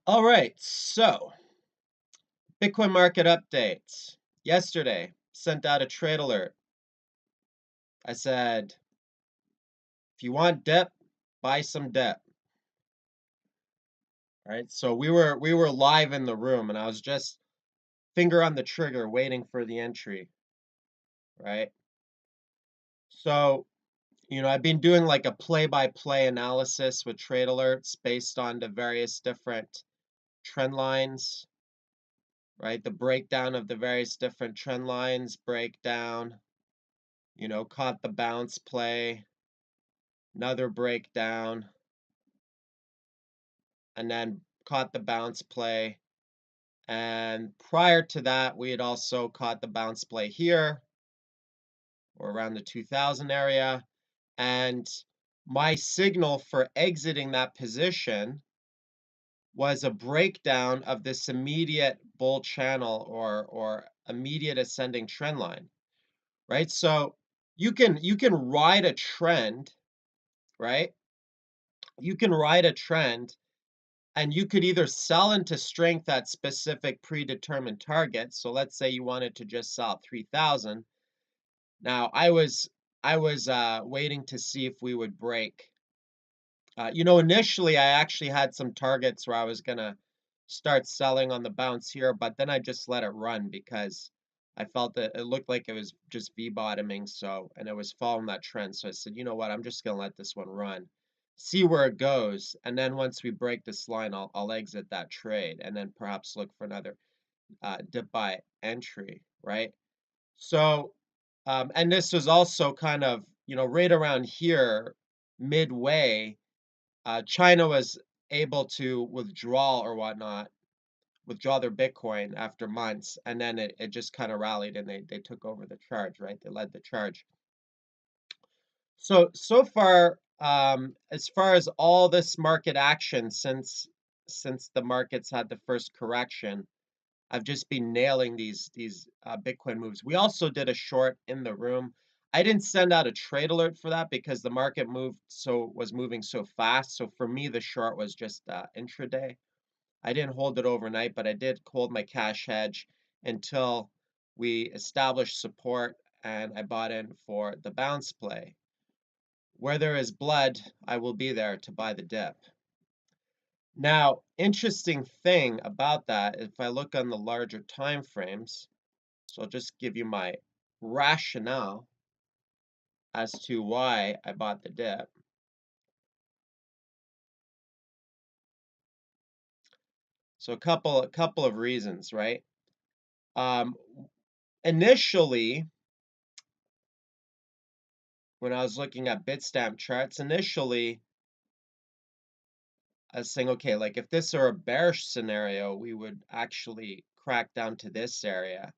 All right, so Bitcoin market updates. Yesterday, sent out a trade alert. I said, if you want dip, buy some dip. All right, so we were live in the room, and I was just finger on the trigger, waiting for the entry. Right. So I've been doing like a play-by-play analysis with trade alerts based on the various different trend lines. Right, the breakdown of the various different trend lines, breakdown. Caught the bounce play, another breakdown, and then caught the bounce play. And prior to that, we had also caught the bounce play here or around the 2000 area. And my signal for exiting that position was a breakdown of this immediate bull channel or immediate ascending trend line, right? So you can ride a trend, right? You can ride a trend. And you could either sell into strength at specific predetermined targets. So let's say you wanted to just sell 3,000. Now I was waiting to see if we would break. Initially I actually had some targets where I was gonna start selling on the bounce here, but then I just let it run because I felt that it looked like it was just V-bottoming, and it was following that trend. So I said, you know what, I'm just gonna let this one run, see where it goes, and then once we break this line, I'll exit that trade, and then perhaps look for another dip buy entry, right? So, and this was also kind of right around here, midway. China was able to withdraw or whatnot, withdraw their Bitcoin after months, and then it just kind of rallied and they took over the charge, right? They led the charge. So far, as far as all this market action since the markets had the first correction, I've just been nailing these Bitcoin moves. We also did a short in the room. I didn't send out a trade alert for that because the market was moving so fast. So for me, the short was just intraday. I didn't hold it overnight, but I did hold my cash hedge until we established support, and I bought in for the bounce play. Where there is blood, I will be there to buy the dip. Now, interesting thing about that, if I look on the larger time frames, so I'll just give you my rationale as to why I bought the dip. So a couple of reasons, right? Um, Initially, when I was looking at Bitstamp charts, initially I was saying, okay, like if this were a bearish scenario, we would actually crack down to this area,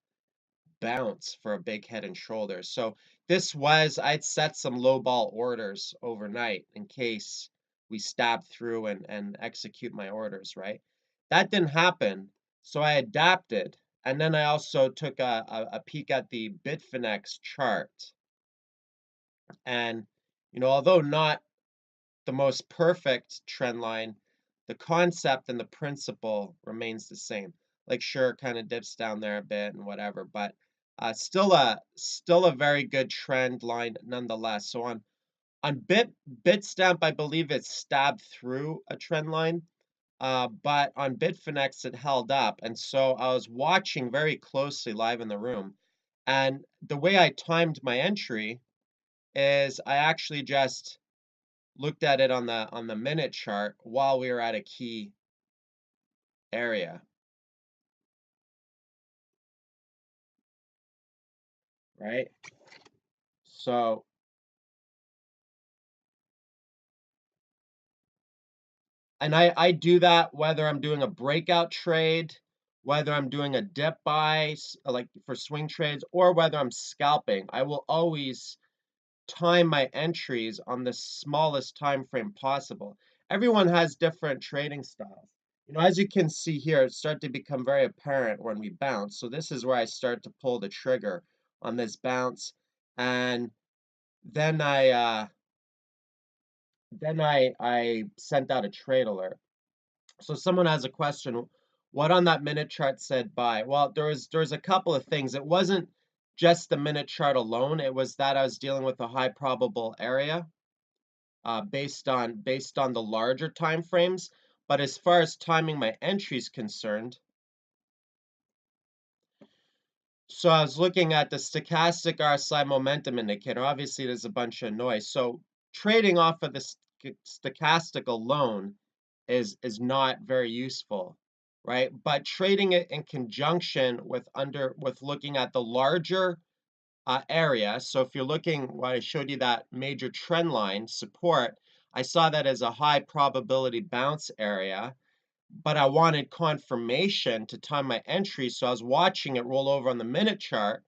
bounce for a big head and shoulders. So I'd set some low ball orders overnight in case we stab through and execute my orders, right? That didn't happen, so I adapted. And then I also took a peek at the Bitfinex chart. And, although not the most perfect trend line, the concept and the principle remains the same. Like sure, kind of dips down there a bit and whatever, but still a very good trend line nonetheless. So on Bitstamp, I believe it stabbed through a trend line, but on Bitfinex it held up, and so I was watching very closely live in the room, and the way I timed my entry is I actually just looked at it on the minute chart while we were at a key area, right? So, and I do that whether I'm doing a breakout trade, whether I'm doing a dip buy, like for swing trades, or whether I'm scalping. I will always time my entries on the smallest time frame possible. Everyone has different trading styles. As you can see here, it started to become very apparent when we bounce. So this is where I start to pull the trigger on this bounce, and then I sent out a trade alert. So someone has a question, what on that minute chart said buy? Well, there was a couple of things. It wasn't just the minute chart alone. It was that I was dealing with a high probable area based on the larger time frames. But as far as timing my entries concerned, so I was looking at the stochastic RSI momentum indicator. Obviously, there's a bunch of noise. So trading off of the stochastic alone is not very useful, right? But trading it in conjunction with looking at the larger area. So if you're looking, when I showed you that major trend line support, I saw that as a high probability bounce area, but I wanted confirmation to time my entry. So I was watching it roll over on the minute chart.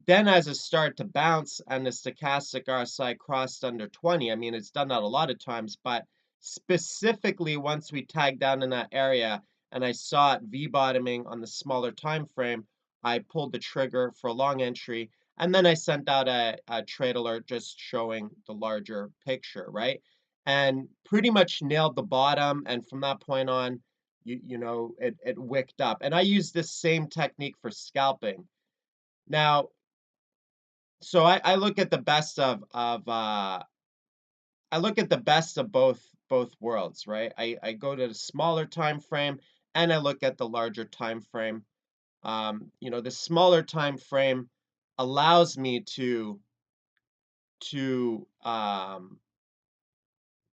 Then as it started to bounce and the stochastic RSI crossed under 20, I mean, it's done that a lot of times, but specifically once we tagged down in that area and I saw it V-bottoming on the smaller time frame, I pulled the trigger for a long entry, and then I sent out a trade alert just showing the larger picture, right? And pretty much nailed the bottom, and from that point on, it wicked up. And I use this same technique for scalping. Now, so I look at the best of I look at the best of both worlds, right? I go to the smaller time frame and I look at the larger time frame. The smaller time frame allows me to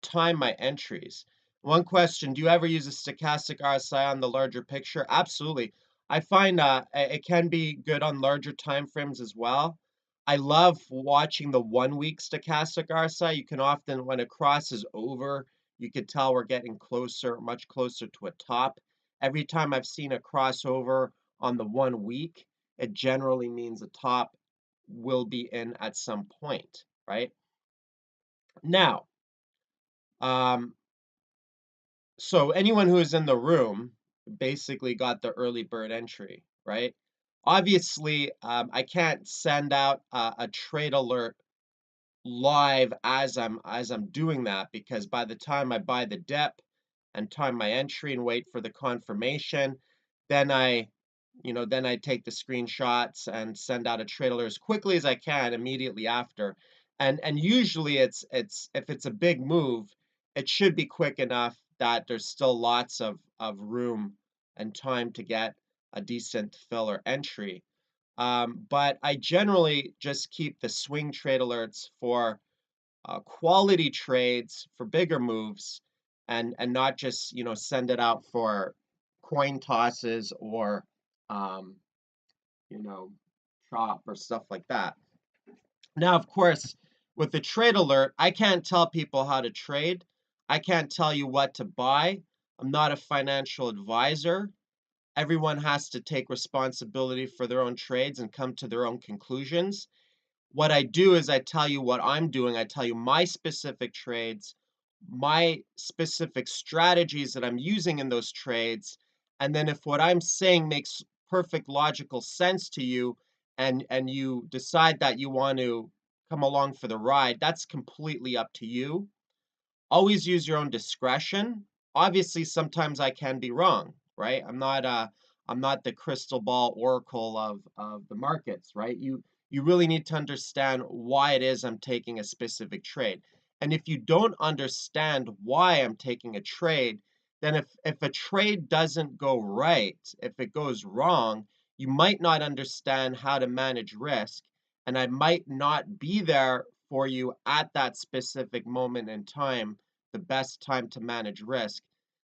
time my entries. One question, do you ever use a stochastic RSI on the larger picture? Absolutely. I find it can be good on larger time frames as well. I love watching the 1 week stochastic RSI. You can often, when it crosses over, you could tell we're getting closer, much closer to a top. Every time I've seen a crossover on the 1 week, it generally means a top will be in at some point, right? Now, um, so anyone who is in the room basically got the early bird entry, right? Obviously, I can't send out a trade alert live as I'm doing that, because by the time I buy the dip and time my entry and wait for the confirmation, then I take the screenshots and send out a trade alert as quickly as I can immediately after. And usually it's if it's a big move, it should be quick enough that there's still lots of room and time to get a decent filler entry. But I generally just keep the swing trade alerts for quality trades for bigger moves, and not just send it out for coin tosses or um, you know chop or stuff like that. Now, of course, with the trade alert, I can't tell people how to trade. I can't tell you what to buy. I'm not a financial advisor. Everyone has to take responsibility for their own trades and come to their own conclusions. What I do is I tell you what I'm doing. I tell you my specific trades, my specific strategies that I'm using in those trades. And then if what I'm saying makes perfect logical sense to you, and you decide that you want to come along for the ride, that's completely up to you. Always use your own discretion. Obviously, sometimes I can be wrong, right? I'm not the crystal ball oracle of the markets, right? You really need to understand why it is I'm taking a specific trade. And if you don't understand why I'm taking a trade, then if a trade doesn't go right, if it goes wrong, you might not understand how to manage risk, and I might not be there for you at that specific moment in time, the best time to manage risk.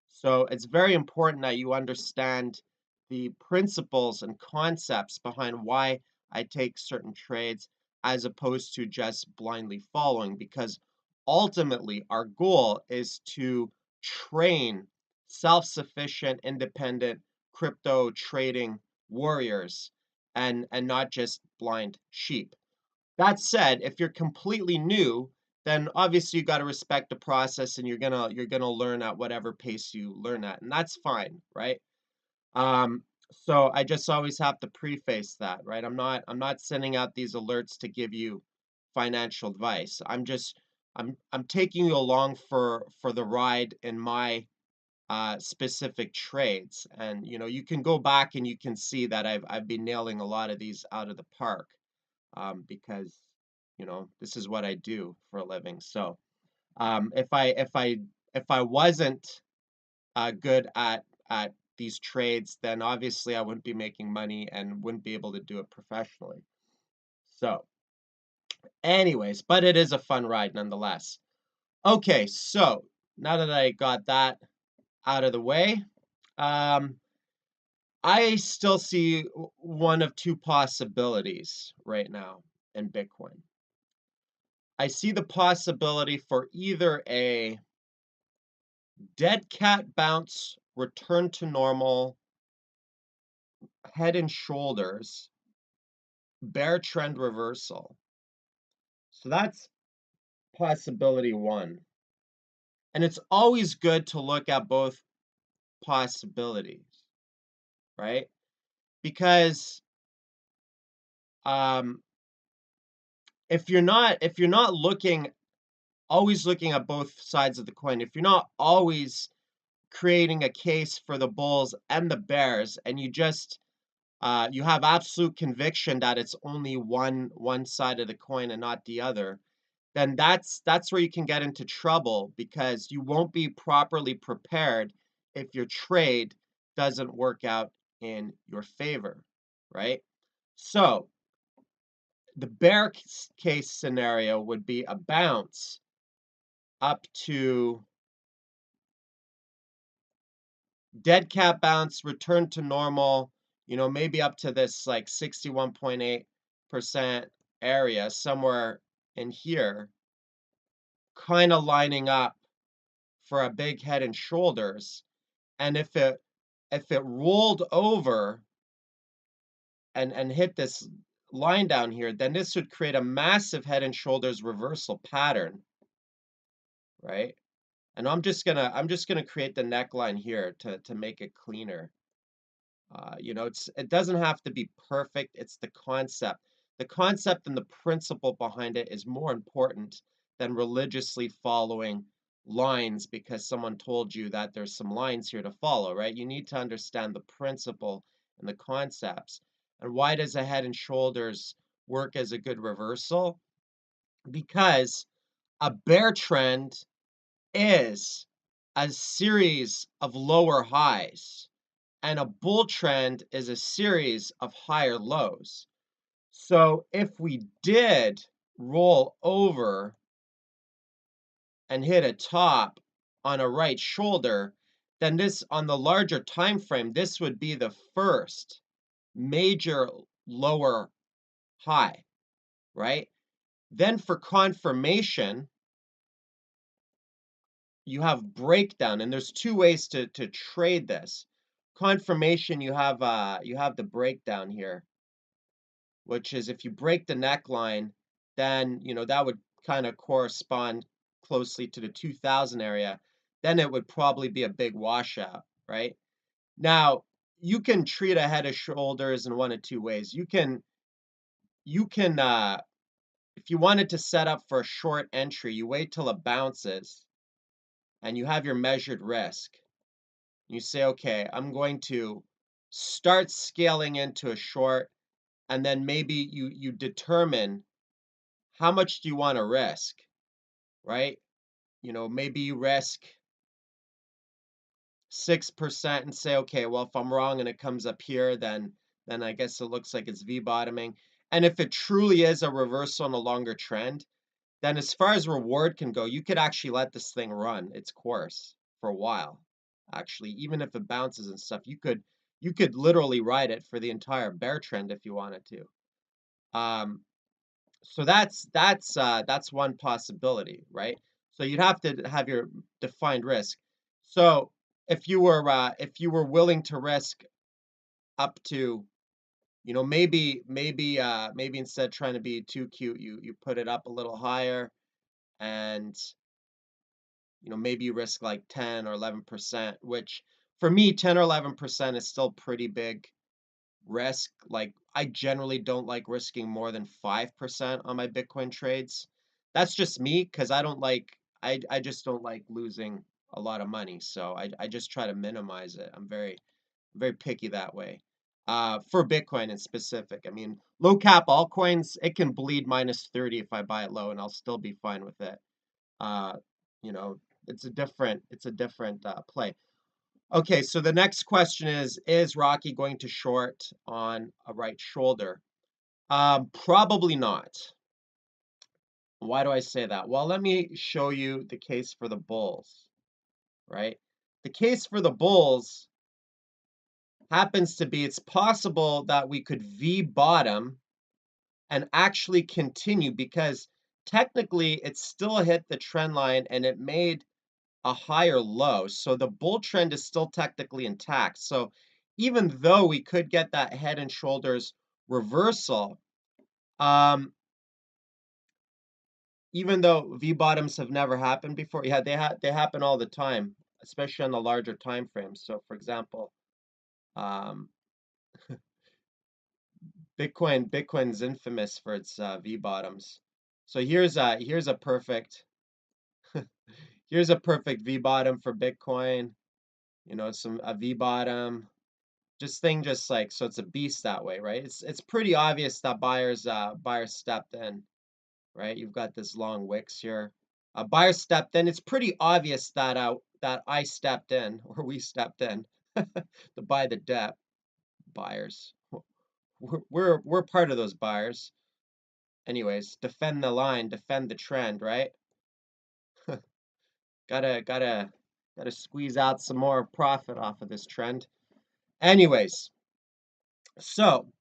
So it's very important that you understand the principles and concepts behind why I take certain trades, as opposed to just blindly following, because ultimately our goal is to train self-sufficient, independent crypto trading warriors, and not just blind sheep. That said, if you're completely new, then obviously you got to respect the process, and you're gonna learn at whatever pace you learn at, and that's fine, right? So I just always have to preface that, right? I'm not sending out these alerts to give you financial advice. I'm taking you along for the ride in my specific trades. And you can go back and you can see that I've been nailing a lot of these out of the park, because this is what I do for a living. So if I wasn't good at these trades, then obviously I wouldn't be making money and wouldn't be able to do it professionally. So, anyways, but it is a fun ride nonetheless. Okay, so now that I got that out of the way, um, I still see one of two possibilities right now in Bitcoin. I see the possibility for either a dead cat bounce, return to normal, head and shoulders, bear trend reversal. So that's possibility one. And it's always good to look at both possibilities, right? Because um, if you're not looking always looking at both sides of the coin, if you're not always creating a case for the bulls and the bears, and you have absolute conviction that it's only one side of the coin and not the other, then that's where you can get into trouble because you won't be properly prepared if your trade doesn't work out in your favor, right? So the case scenario would be a bounce up to dead cat bounce, return to normal, maybe up to this like 61.8% area somewhere in here, kind of lining up for a big head and shoulders. And if it rolled over and hit this line down here, then this would create a massive head and shoulders reversal pattern, right? And I'm just gonna create the neckline here to make it cleaner. It doesn't have to be perfect. It's the concept. The concept and the principle behind it is more important than religiously following lines because someone told you that there's some lines here to follow, right? You need to understand the principle and the concepts. And why does a head and shoulders work as a good reversal? Because a bear trend is a series of lower highs and a bull trend is a series of higher lows. So if we did roll over and hit a top on a right shoulder, then this on the larger time frame, this would be the first major lower high, right? Then for confirmation, you have breakdown, and there's two ways to trade this. Confirmation, you have the breakdown here, which is if you break the neckline, then that would kind of correspond closely to the 2000 area. Then it would probably be a big washout, right? Now, you can treat a head and shoulders in one of two ways. You can if you wanted to set up for a short entry, you wait till it bounces and you have your measured risk. You say, okay, I'm going to start scaling into a short, and then maybe you determine how much do you want to risk, right? Maybe you risk 6% and say, okay, well, if I'm wrong and it comes up here, then I guess it looks like it's V bottoming. And if it truly is a reversal on a longer trend, then as far as reward can go, you could actually let this thing run its course for a while. Actually, even if it bounces and stuff, you could literally ride it for the entire bear trend if you wanted to. Um, So that's one possibility, right? So you'd have to have your defined risk. So if you were willing to risk up to, maybe instead of trying to be too cute, you put it up a little higher, and maybe you risk like 10 or 11%, which for me 10 or 11% is still pretty big risk. Like, I generally don't like risking more than 5% on my Bitcoin trades. That's just me because I just don't like losing a lot of money. So I just try to minimize it. I'm very picky that way. For Bitcoin in specific. I mean, low cap altcoins, it can bleed -30 if I buy it low and I'll still be fine with it. Uh, you know, it's a different play. Okay, so the next question is Rocky going to short on a right shoulder? Probably not. Why do I say that? Well, let me show you the case for the bulls, right? The case for the bulls happens to be it's possible that we could V bottom and actually continue because technically it still hit the trend line and it made a higher low. So the bull trend is still technically intact. So even though we could get that head and shoulders reversal, um, even though V bottoms have never happened before, yeah, they happen all the time, especially on the larger time frames. So for example, um, Bitcoin's infamous for its V bottoms. So here's a perfect V bottom for Bitcoin. You know, some a V bottom, just like so it's a beast that way, right? It's pretty obvious that buyers stepped in, right? You've got this long wicks here. Buyer stepped in. It's pretty obvious that I stepped in or we stepped in to buy the dip. Buyers. We're part of those buyers. Anyways, defend the line, defend the trend, right? Gotta squeeze out some more profit off of this trend. Anyways, so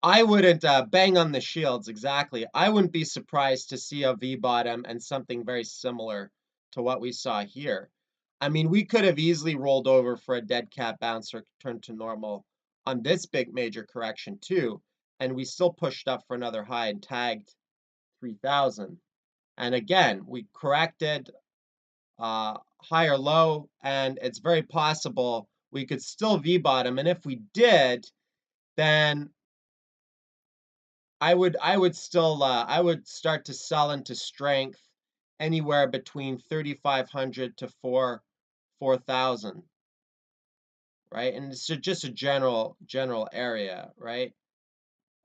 I wouldn't bang on the shields exactly. I wouldn't be surprised to see a V bottom and something very similar to what we saw here. I mean, we could have easily rolled over for a dead cat bounce or return to normal on this big major correction too, and we still pushed up for another high and tagged 3,000. And again, we corrected higher low, and it's very possible we could still V bottom. And if we did, then I would start to sell into strength anywhere between 3,500 to 4,000, right? And it's just a general area, right?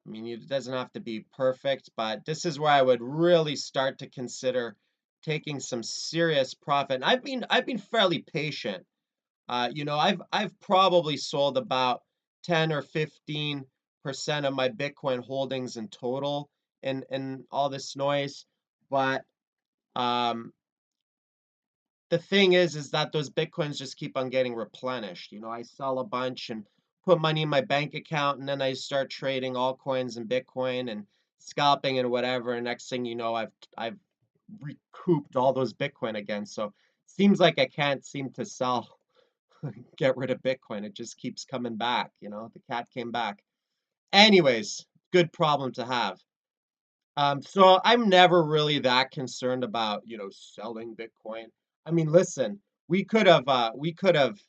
I mean, it doesn't have to be perfect, but this is where I would really start to consider taking some serious profit. And I've been fairly patient. You know, I've probably sold about 10 or 15% of my Bitcoin holdings in total in all this noise. But um, the thing is that those Bitcoins just keep on getting replenished. You know, I sell a bunch and put money in my bank account, and then I start trading altcoins and Bitcoin and scalping and whatever. And next thing you know, I've recouped all those Bitcoin again. So seems like I can't seem to sell get rid of Bitcoin. It just keeps coming back, you know, the cat came back. Anyways, good problem to have. So I'm never really that concerned about, you know, selling Bitcoin. I mean, listen, we could have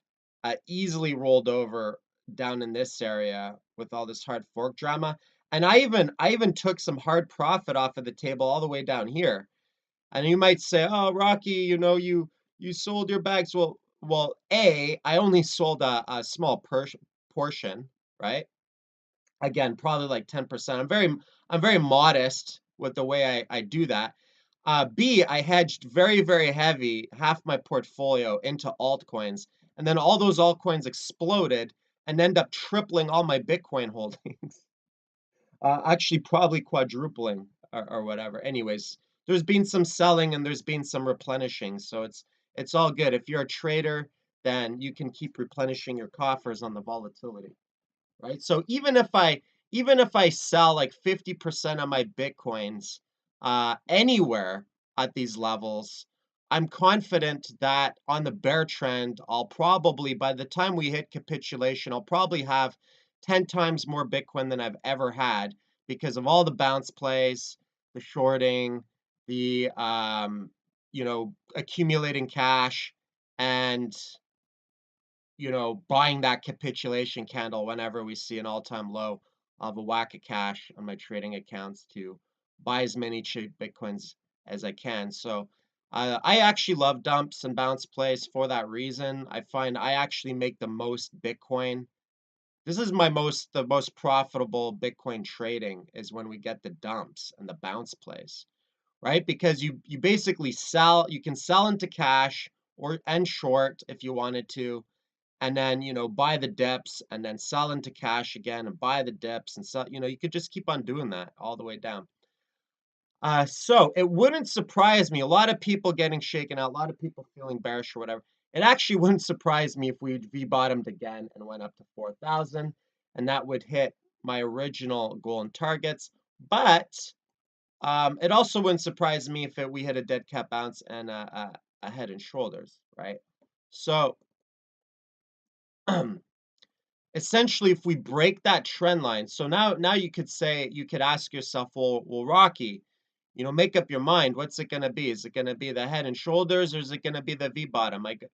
easily rolled over down in this area with all this hard fork drama. And I even took some hard profit off of the table all the way down here. And you might say, "Oh, Rocky, you know, you sold your bags." Well, I only sold a small portion, right? Again, probably like 10%. I'm very modest with the way I do that. B, I hedged very heavy, half my portfolio into altcoins, and then all those altcoins exploded and end up tripling all my Bitcoin holdings. Actually, probably quadrupling or whatever. Anyways, there's been some selling and there's been some replenishing, so it's all good. If you're a trader, then you can keep replenishing your coffers on the volatility, right? So even if I sell like 50% of my Bitcoins anywhere at these levels, I'm confident that on the bear trend, I'll probably, by the time we hit capitulation, I'll probably have 10 times more Bitcoin than I've ever had because of all the bounce plays, the shorting, the accumulating cash, and buying that capitulation candle whenever we see an all-time low of a whack of cash on my trading accounts to buy as many cheap Bitcoins as I can. So I actually love dumps and bounce plays for that reason. I find I actually make the most Bitcoin. This is the most profitable Bitcoin trading is when we get the dumps and the bounce plays, right? Because you basically sell, you can sell into cash or and short if you wanted to, and then buy the dips and then sell into cash again and buy the dips and sell. You could just keep on doing that all the way down. So it wouldn't surprise me. A lot of people getting shaken out, a lot of people feeling bearish or whatever. It actually wouldn't surprise me if we V-bottomed again and went up to 4,000, and that would hit my original goal and targets. But it also wouldn't surprise me if we hit a dead cat bounce and a head and shoulders, right? So essentially, if we break that trend line, so now you could ask yourself, well, Rocky, make up your mind. What's it going to be? Is it going to be the head and shoulders, or is it going to be the V bottom? Like,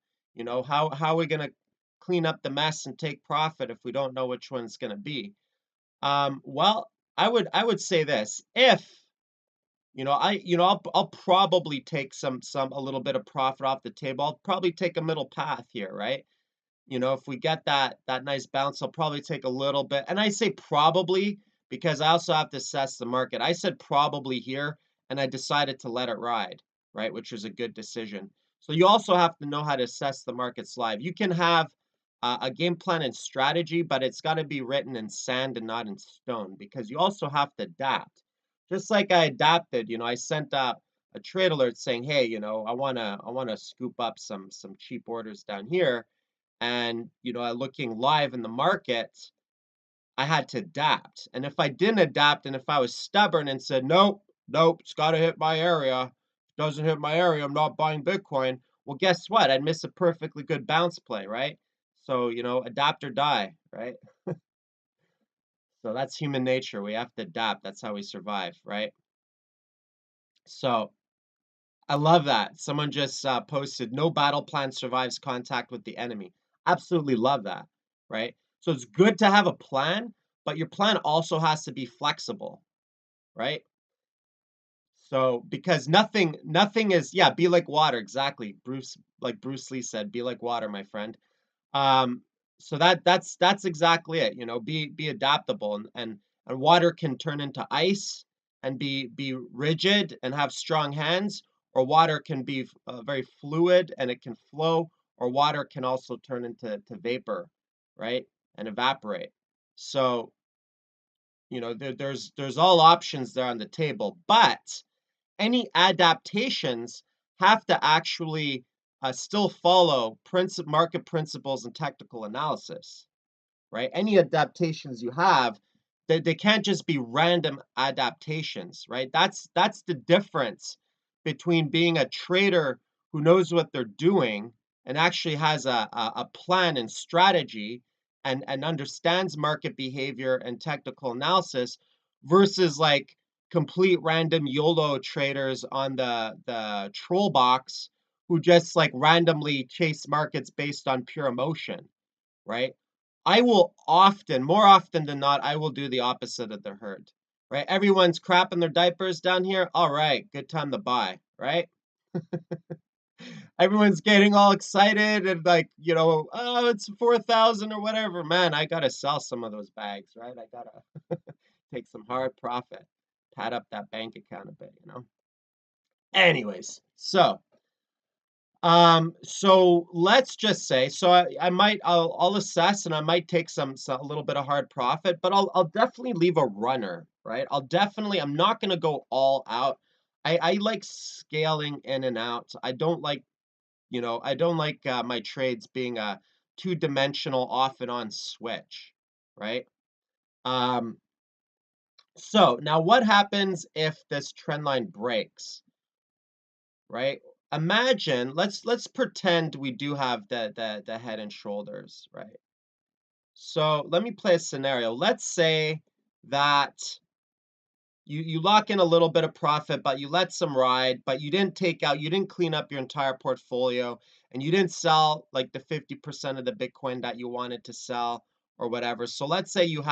how are we going to clean up the mess and take profit if we don't know which one it's going to be? Well, I would say this: if I'll probably take some a little bit of profit off the table. I'll probably take a middle path here, right? If we get that nice bounce, I'll probably take a little bit. And I say probably because I also have to assess the market. I said probably here, and I decided to let it ride, right? Which was a good decision. So you also have to know how to assess the markets live. You can have a game plan and strategy, but it's got to be written in sand and not in stone because you also have to adapt. Just like I adapted, I sent out a trade alert saying, "Hey, I wanna scoop up some cheap orders down here." And looking live in the market, I had to adapt. And if I didn't adapt, and if I was stubborn and said, nope, nope, it's got to hit my area, if it doesn't hit my area, I'm not buying Bitcoin. Well, guess what? I'd miss a perfectly good bounce play, right? So adapt or die, right? So that's human nature. We have to adapt. That's how we survive, right? So I love that. Someone just posted, no battle plan survives contact with the enemy. Absolutely love that, right? So it's good to have a plan, but your plan also has to be flexible, right? So because nothing is, yeah, be like water, exactly. Like Bruce Lee said, be like water, my friend. Um, so that's exactly it. Be adaptable, and water can turn into ice and be rigid and have strong hands, or water can be very fluid and it can flow, or water can also turn into vapor, right, and evaporate. So there's all options there on the table, but any adaptations have to actually still follow market principles and technical analysis, right? Any adaptations you have, they can't just be random adaptations, right? That's the difference between being a trader who knows what they're doing and actually has a plan and strategy and understands market behavior and technical analysis versus like complete random YOLO traders on the troll box who just like randomly chase markets based on pure emotion, right? I will more often than not, I will do the opposite of the herd, right? Everyone's crapping their diapers down here. All right, good time to buy, right? Everyone's getting all excited and like, oh, it's 4,000 or whatever. Man, I gotta sell some of those bags, right? I gotta take some hard profit, pad up that bank account a bit. Anyways, so let's just say, so I'll assess and I might take a little bit of hard profit, but I'll definitely leave a runner, right? I'm not gonna go all out. I like scaling in and out. I don't like my trades being a two-dimensional off and on switch, right? Um, so now what happens if this trend line breaks? Right? Imagine, let's pretend we do have the head and shoulders, right? So let me play a scenario. Let's say that you lock in a little bit of profit, but you let some ride, but you didn't clean up your entire portfolio, and you didn't sell like the 50% of the Bitcoin that you wanted to sell or whatever. So let's say you're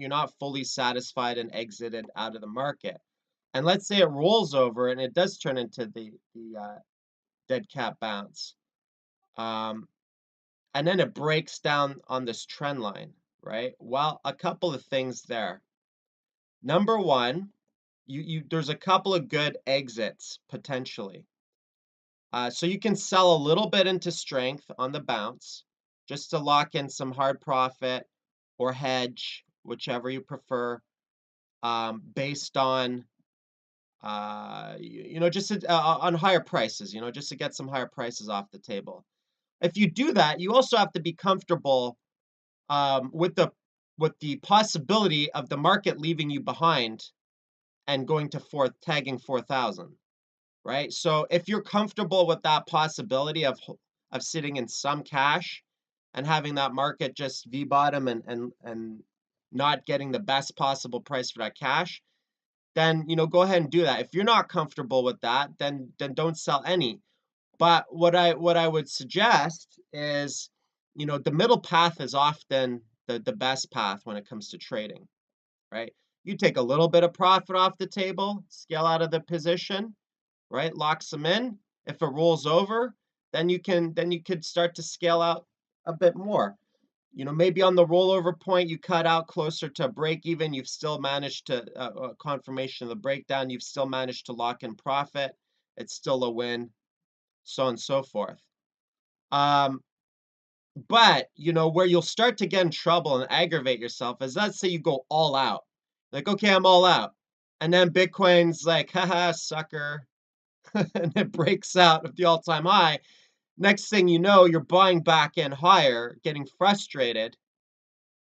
not fully satisfied and exited out of the market. And let's say it rolls over and it does turn into the dead cat bounce. Um, and then it breaks down on this trend line, right? Well, a couple of things there. Number one, you there's a couple of good exits potentially. So you can sell a little bit into strength on the bounce just to lock in some hard profit or hedge, whichever you prefer, based on just on higher prices, just to get some higher prices off the table. If you do that, you also have to be comfortable with the possibility of the market leaving you behind and going to tagging 4,000, right? So if you're comfortable with that possibility of sitting in some cash and having that market just V bottom and not getting the best possible price for that cash, then go ahead and do that. If you're not comfortable with that, then don't sell any. But what I would suggest is, the middle path is often the best path when it comes to trading, right? You take a little bit of profit off the table, scale out of the position, right? Lock some in. If it rolls over, then you could start to scale out a bit more. Maybe on the rollover point, you cut out closer to break even. You've still managed to confirmation of the breakdown. You've still managed to lock in profit. It's still a win, so on and so forth. Um, but where you'll start to get in trouble and aggravate yourself is, let's say you go all out. Like, okay, I'm all out. And then Bitcoin's like, haha, sucker. And it breaks out of the all-time high. Next thing you know, you're buying back in higher, getting frustrated,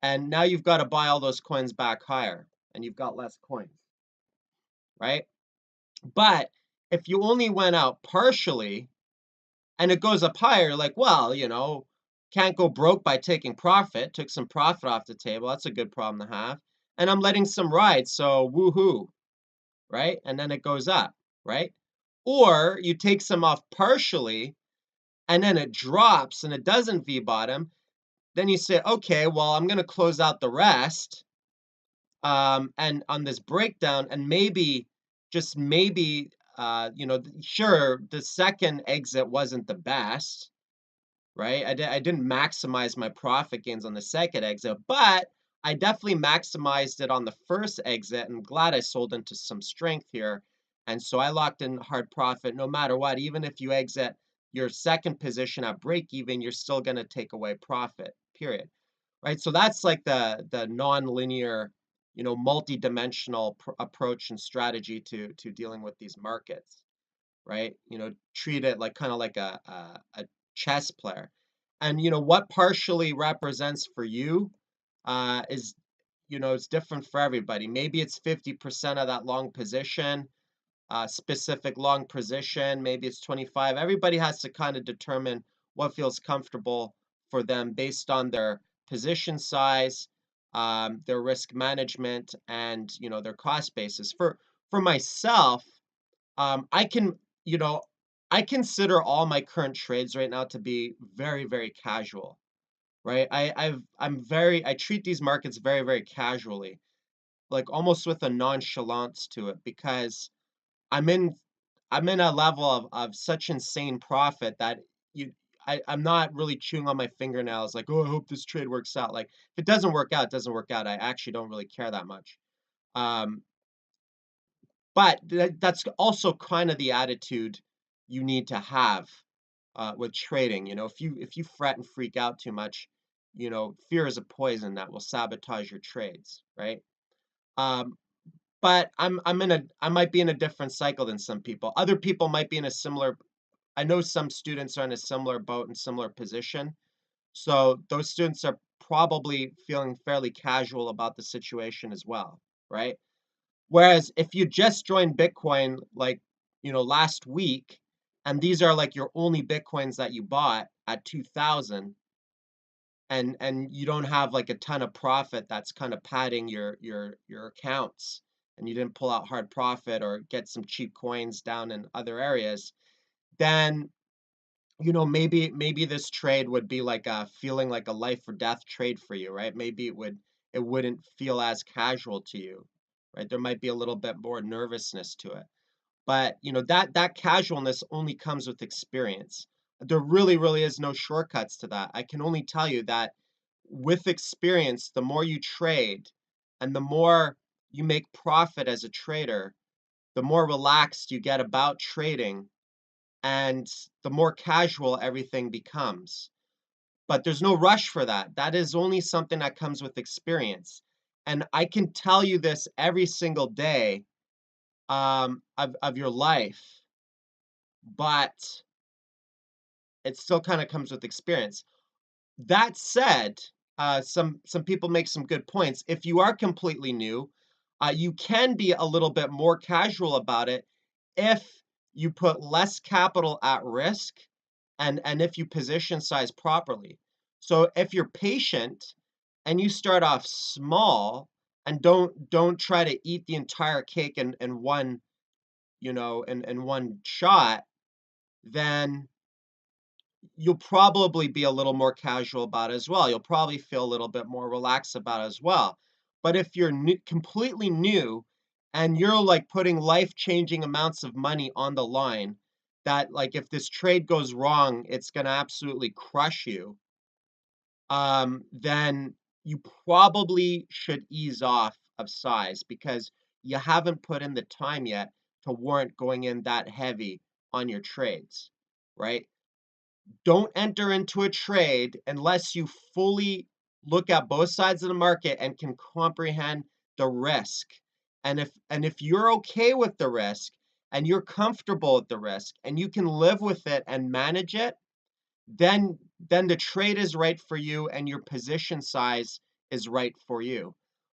and now you've got to buy all those coins back higher, and you've got less coins, right? But if you only went out partially and it goes up higher, like, well, can't go broke by taking profit, took some profit off the table. That's a good problem to have. And I'm letting some ride, so woohoo, right? And then it goes up, right? Or you take some off partially and then it drops and it doesn't V bottom. Then you say, okay, well, I'm going to close out the rest, and on this breakdown, and maybe, just maybe, sure, the second exit wasn't the best, right? I didn't maximize my profit gains on the second exit, but I definitely maximized it on the first exit. And glad I sold into some strength here. And so I locked in hard profit no matter what. Even if you exit your second position at break even, you're still going to take away profit, period. Right? So that's like the non-linear, multi-dimensional approach and strategy to dealing with these markets, right? Treat it like kind of like a chess player. And what partially represents for you is, it's different for everybody. Maybe it's 50% of that long position, specific long position. Maybe it's 25. Everybody has to kind of determine what feels comfortable for them based on their position size, their risk management, and their cost basis. For myself, I can, you know, I consider all my current trades right now to be very, very casual, right? I treat these markets very, very casually, like almost with a nonchalance to it, because I'm in, I'm in a level of such insane profit that you, I'm not really chewing on my fingernails, like, oh, I hope this trade works out. Like, if it doesn't work out, it doesn't work out. I actually don't really care that much. Um, But that's also kind of the attitude you need to have with trading. If you fret and freak out too much, fear is a poison that will sabotage your trades, right? Um, but I might be in a different cycle than some people. Other people might be in a similar. I know some students are in a similar boat and similar position. So those students are probably feeling fairly casual about the situation as well, right? Whereas if you just joined Bitcoin, like, last week, and these are like your only Bitcoins that you bought at 2000, and you don't have like a ton of profit that's kind of padding your accounts, and you didn't pull out hard profit or get some cheap coins down in other areas, then maybe this trade would be like a feeling like a life or death trade for you, right? Maybe it wouldn't feel as casual to you, right? There might be a little bit more nervousness to it. But, that casualness only comes with experience. There really, really is no shortcuts to that. I can only tell you that with experience, the more you trade and the more you make profit as a trader, the more relaxed you get about trading and the more casual everything becomes. But there's no rush for that. That is only something that comes with experience. And I can tell you this every single day of your life, but it still kind of comes with experience. That said, some people make some good points. If you are completely new, you can be a little bit more casual about it if you put less capital at risk and if you position size properly. So if you're patient and you start off small and don't try to eat the entire cake in one, in one shot, then you'll probably be a little more casual about it as well. You'll probably feel a little bit more relaxed about it as well. But if you're completely new and you're like putting life-changing amounts of money on the line, that like if this trade goes wrong, it's going to absolutely crush you, then you probably should ease off of size because you haven't put in the time yet to warrant going in that heavy on your trades, right? Don't enter into a trade unless you fully look at both sides of the market and can comprehend the risk. And if you're okay with the risk and you're comfortable with the risk and you can live with it and manage it, then the trade is right for you and your position size is right for you.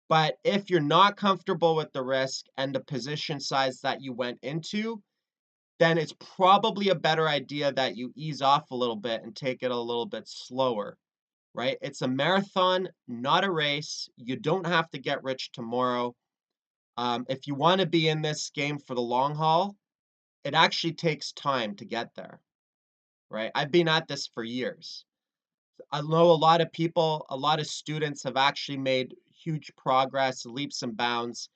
But if you're not comfortable with the risk and the position size that you went into, then it's probably a better idea that you ease off a little bit and take it a little bit slower, right? It's a marathon, not a race. You don't have to get rich tomorrow. If you want to be in this game for the long haul, it actually takes time to get there, right? I've been at this for years. I know a lot of people, a lot of students have actually made huge progress, leaps and bounds,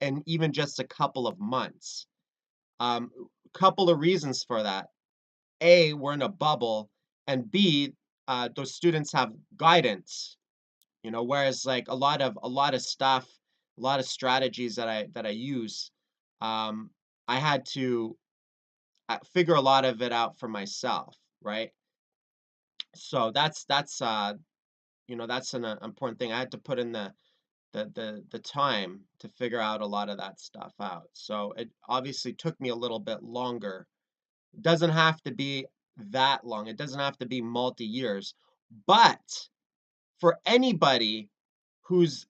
in even just a couple of months. Couple of reasons for that. A, we're in a bubble, and B, those students have guidance, whereas like a lot of stuff, a lot of strategies that I use, um, I had to figure a lot of it out for myself, right? So that's an important thing. I had to put in the time to figure out a lot of that stuff out. So it obviously took me a little bit longer. It doesn't have to be that long. It doesn't have to be multi years. But for anybody who's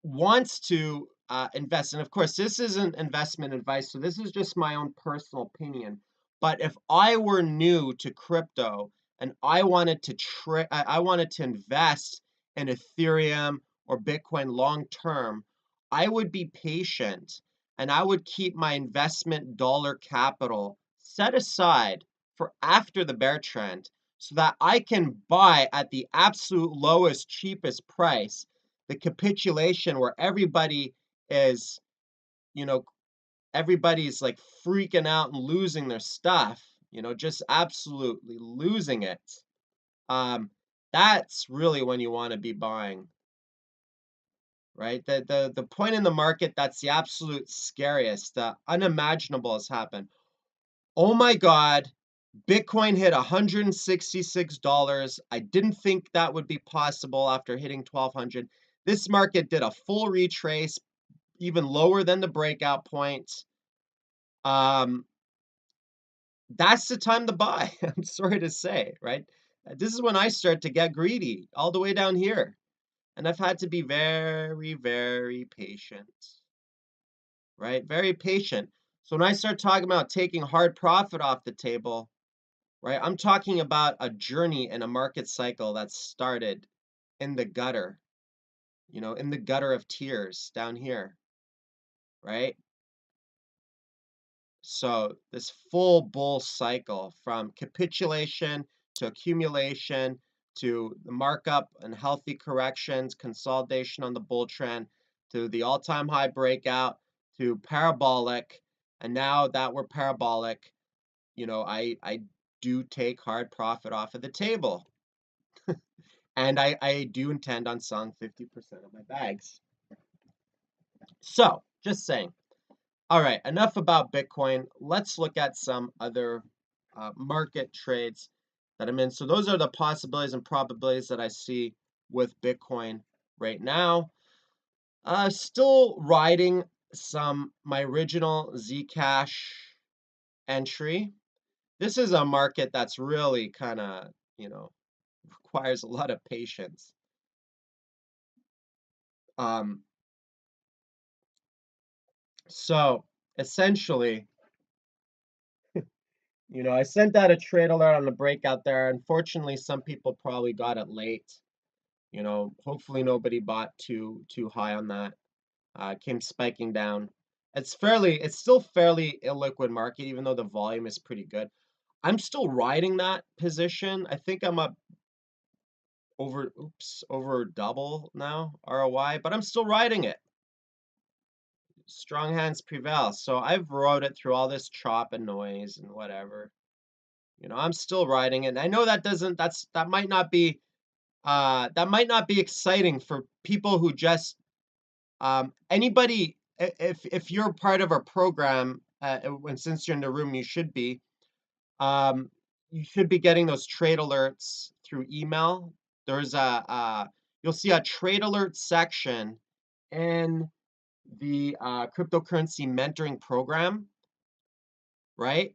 wants to invest, and of course, this isn't investment advice, so this is just my own personal opinion. But if I were new to crypto and I wanted to invest in Ethereum or Bitcoin long term, I would be patient and I would keep my investment dollar capital set aside for after the bear trend so that I can buy at the absolute lowest, cheapest price the capitulation where is, you know, everybody's like freaking out and losing their stuff, just absolutely losing it. Um, that's really when you want to be buying, right? The point in the market that's the absolute scariest, the unimaginable has happened. Oh my God, Bitcoin hit $166. I didn't think that would be possible after hitting 1200. This market did a full retrace, even lower than the breakout point. Um, that's the time to buy. I'm sorry to say, right? This is when I start to get greedy, all the way down here. And I've had to be very, very patient, right? Very patient. So when I start talking about taking hard profit off the table, right, I'm talking about a journey in a market cycle that started in the gutter, in the gutter of tears down here, right? So this full bull cycle from capitulation to accumulation to the markup and healthy corrections, consolidation on the bull trend to the all-time high breakout to parabolic And now that we're parabolic, I do take hard profit off of the table. And I do intend on selling 50% of my bags. So, just saying. All right, enough about Bitcoin. Let's look at some other market trades that I'm in. So those are the possibilities and probabilities that I see with Bitcoin right now. Still riding my original Zcash entry. This is a market that's really kind of, requires a lot of patience. Um, so essentially, I sent out a trade alert on the breakout there. Unfortunately, some people probably got it late. Hopefully nobody bought too high on that. Came spiking down. It's still fairly illiquid market, even though the volume is pretty good. I'm still riding that position. I think I'm up over double now ROI, but I'm still riding it. Strong hands prevail. So I've rode it through all this chop and noise and whatever. I'm still riding it. And I know that might not be exciting for people who just anybody if you're part of our program and since you're in the room um, you should be getting those trade alerts through email. There's you'll see a trade alert section in the cryptocurrency mentoring program, right?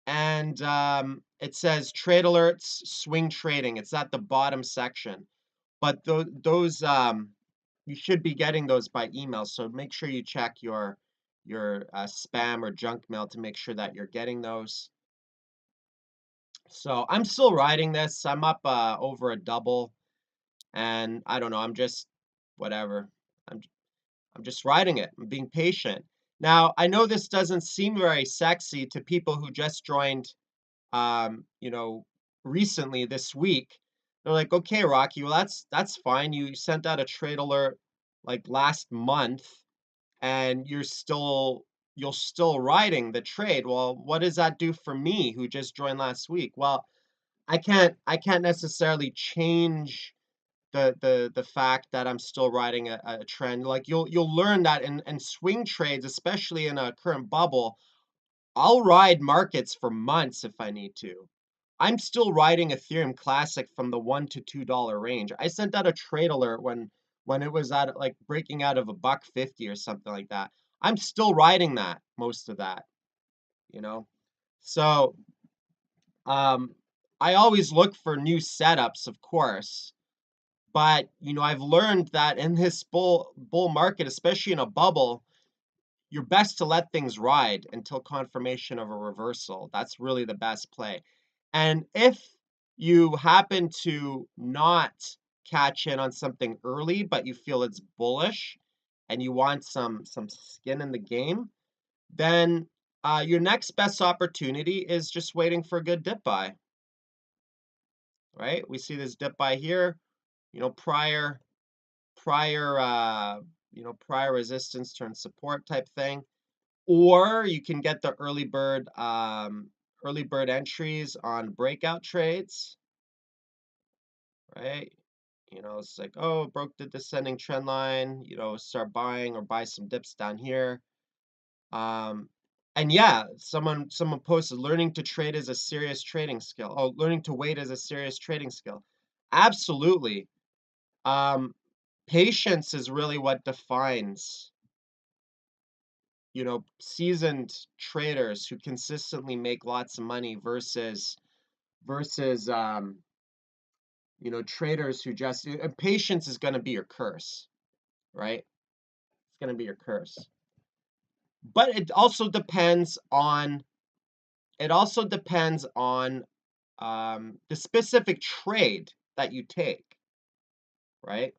And it says trade alerts, swing trading. It's at the bottom section. But those you should be getting those by email. So make sure you check your spam or junk mail to make sure that you're getting those. So I'm still riding this. I'm up over a double, and I don't know. I'm just whatever. I'm I'm just riding it. I'm being patient. Now I know this doesn't seem very sexy to people who just joined um, you know, recently this week. They're like, okay, Rocky, well, that's fine. You sent out a trade alert like last month, and you're still riding the trade. Well, what does that do for me who just joined last week? Well, I can't necessarily change the fact that I'm still riding a trend. Like you'll learn that in swing trades, especially in a current bubble, I'll ride markets for months if I need to. I'm still riding Ethereum Classic from the $1 to $2 range. I sent out a trade alert when it was at like breaking out of a buck 50 or something like that. I'm still riding that most of that, you know. So um, I always look for new setups, of course, but I've learned that in this bull market, especially in a bubble, you're best to let things ride until confirmation of a reversal. That's really the best play. And if you happen to not catch in on something early, but you feel it's bullish and you want some skin in the game, then your next best opportunity is just waiting for a good dip buy, right? We see this dip buy here, you know, prior prior resistance turn support type thing. Or you can get the early bird entries on breakout trades, right? It's like, oh, broke the descending trend line, start buying or buy some dips down here. Um, and yeah, someone posted learning to trade is a serious trading skill. Oh, learning to wait is a serious trading skill. Absolutely. Um, Patience is really what defines seasoned traders who consistently make lots of money versus traders who just patience is going to be your curse, right? It's going to be your curse. But it also depends on the specific trade that you take, right?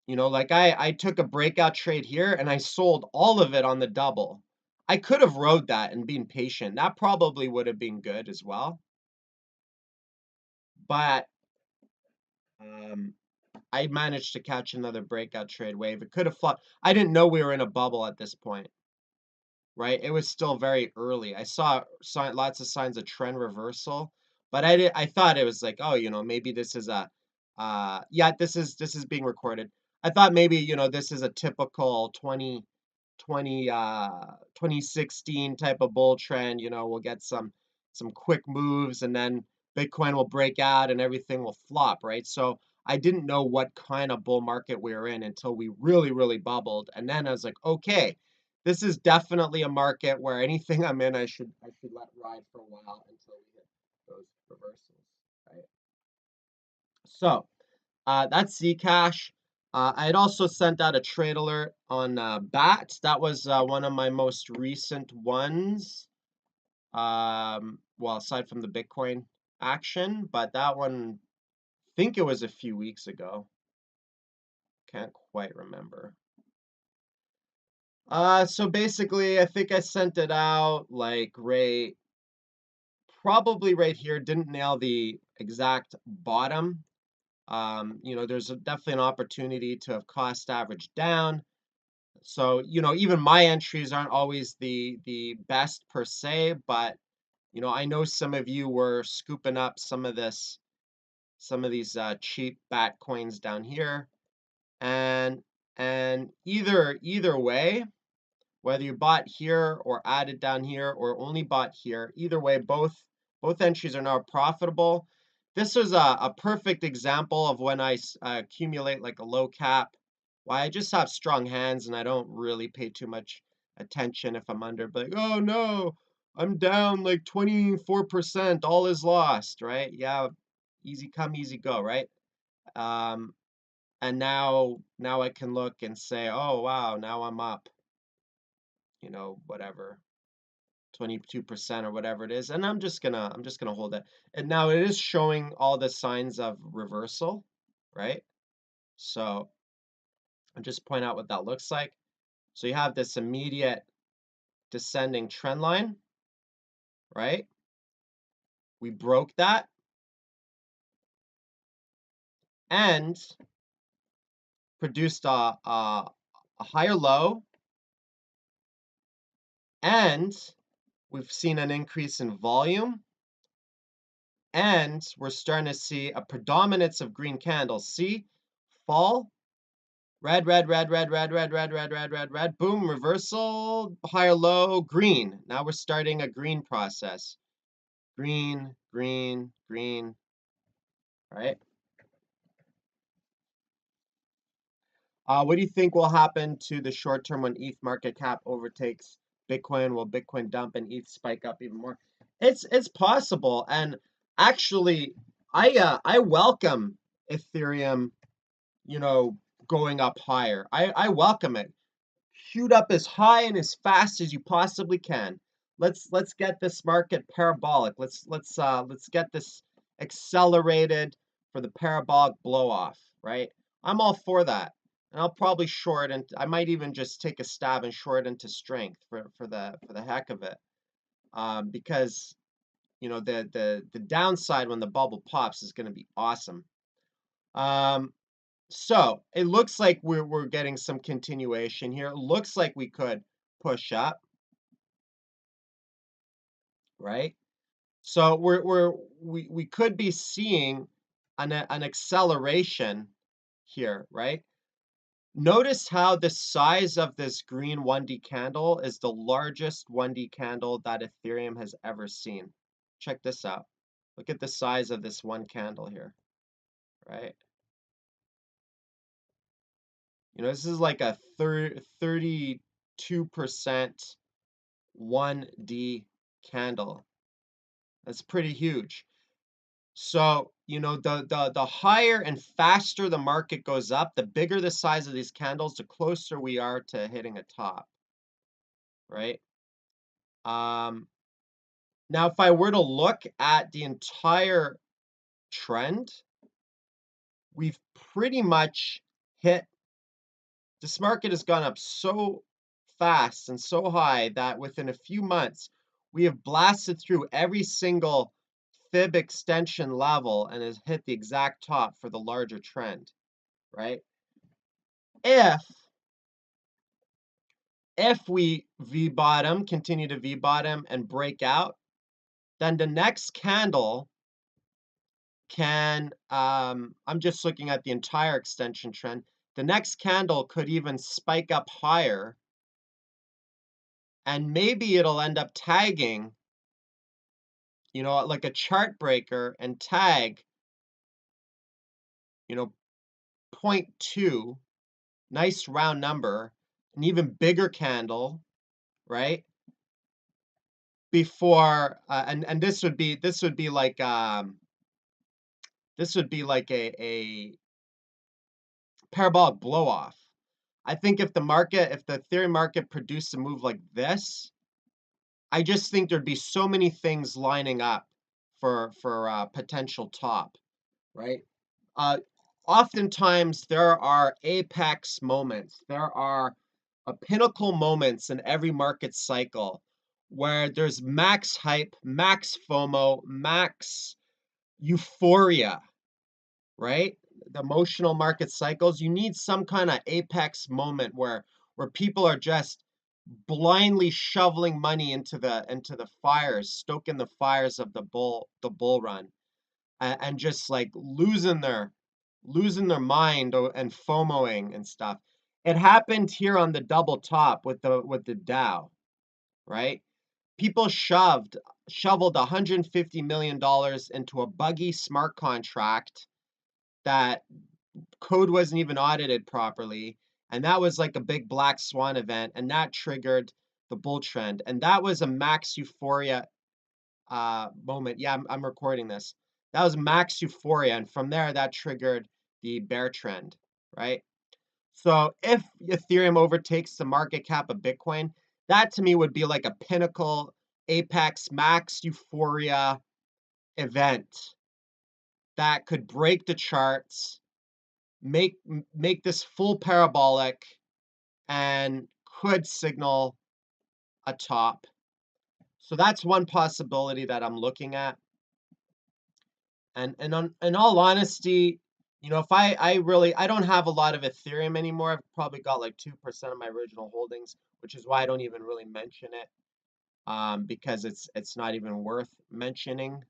Like I took a breakout trade here and I sold all of it on the double. I could have rode that and been patient. That probably would have been good as well. But um, I managed to catch another breakout trade wave. It could have flopped. I didn't know we were in a bubble at this point. right? It was still very early. I saw lots of signs of trend reversal, but I thought it was like, oh, maybe this is a yeah, this is being recorded. I thought maybe, this is a typical 2016 type of bull trend, we'll get some quick moves and then Bitcoin will break out and everything will flop, right? So I didn't know what kind of bull market we were in until we really, really bubbled. And then I was like, okay, this is definitely a market where anything I'm in, I should let ride for a while until we hit those reversals, right? So that's Zcash. I had also sent out a trade alert on BAT. That was one of my most recent ones. Well, aside from the Bitcoin action, but that one, I think it was a few weeks ago. Can't quite remember. So basically, I think I sent it out like probably right here. Didn't nail the exact bottom. There's definitely an opportunity to have cost average down. So, even my entries aren't always the best per se, but I know some of you were scooping up some of these cheap bat coins down here, and either way, whether you bought here or added down here or only bought here, either way, both entries are now profitable. This was a perfect example of when I accumulate like a low cap. Why I just have strong hands and I don't really pay too much attention if I'm under, but like, oh no, I'm down like 24%, all is lost, right? Yeah, easy come, easy go, right? Um, and now I can look and say, oh wow, now I'm up, whatever, 22% or whatever it is, and I'm just gonna hold it. And now it is showing all the signs of reversal, right? So I'll just point out what that looks like. So you have this immediate descending trend line, right? We broke that and produced a higher low, and we've seen an increase in volume, and we're starting to see a predominance of green candles. See, fall, red, red, red, red, red, red, red, red, red, red, red, boom, reversal, higher low, green. Now we're starting a green process. Green, green, green, right? What do you think will happen to the short term when ETH market cap overtakes Bitcoin? Will Bitcoin dump and ETH spike up even more? It's possible, and actually, I welcome Ethereum, you know, going up higher. I welcome it. Shoot up as high and as fast as you possibly can. Let's get this market parabolic. Let's get this accelerated for the parabolic blow off, right? I'm all for that. And I'll probably short, and I might even just take a stab and short into strength for the heck of it. Because the downside when the bubble pops is going to be awesome. So it looks like we're getting some continuation here. It looks like we could push up, right? So we could be seeing an acceleration here, right? Notice how the size of this green 1D candle is the largest 1D candle that Ethereum has ever seen. Check this out. Look at the size of this one candle here, right? This is like a 32% 1D candle. That's pretty huge. So, the higher and faster the market goes up, the bigger the size of these candles, the closer we are to hitting a top, right? Um, Now, if I were to look at the entire trend, we've pretty much hit. This market has gone up so fast and so high that within a few months, we have blasted through every single fib extension level and has hit the exact top for the larger trend, right? If If we V-bottom, continue to V-bottom and break out, then the next candle can, I'm just looking at the entire extension trend. The next candle could even spike up higher, and maybe it'll end up tagging, like a chart breaker and tag, you know, point 0.2, nice round number, an even bigger candle, right? Before, and this would be like a parabolic blow off. I think if the Ethereum market produced a move like this, I just think there'd be so many things lining up for potential top, right? Uh, Oftentimes there are apex moments. There are pinnacle moments in every market cycle where there's max hype, max FOMO, max euphoria, right? The emotional market cycles. You need some kind of apex moment where people are just blindly shoveling money into the fires, stoking the fires of the bull run, and just like losing their mind and FOMOing and stuff. It happened here on the double top with the Dow, right? People shoveled $150 million into a buggy smart contract that code wasn't even audited properly, and that was like a big black swan event, and that triggered the bull trend, and that was a max euphoria moment. Yeah, I'm recording this. That was max euphoria, and from there that triggered the bear trend, right? So if Ethereum overtakes the market cap of Bitcoin, that to me would be like a pinnacle, apex, max euphoria event that could break the charts, make this full parabolic, and could signal a top. So that's one possibility that I'm looking at. And in all honesty, if I don't have a lot of Ethereum anymore. I've probably got like 2% of my original holdings, which is why I don't even really mention it, because it's not even worth mentioning.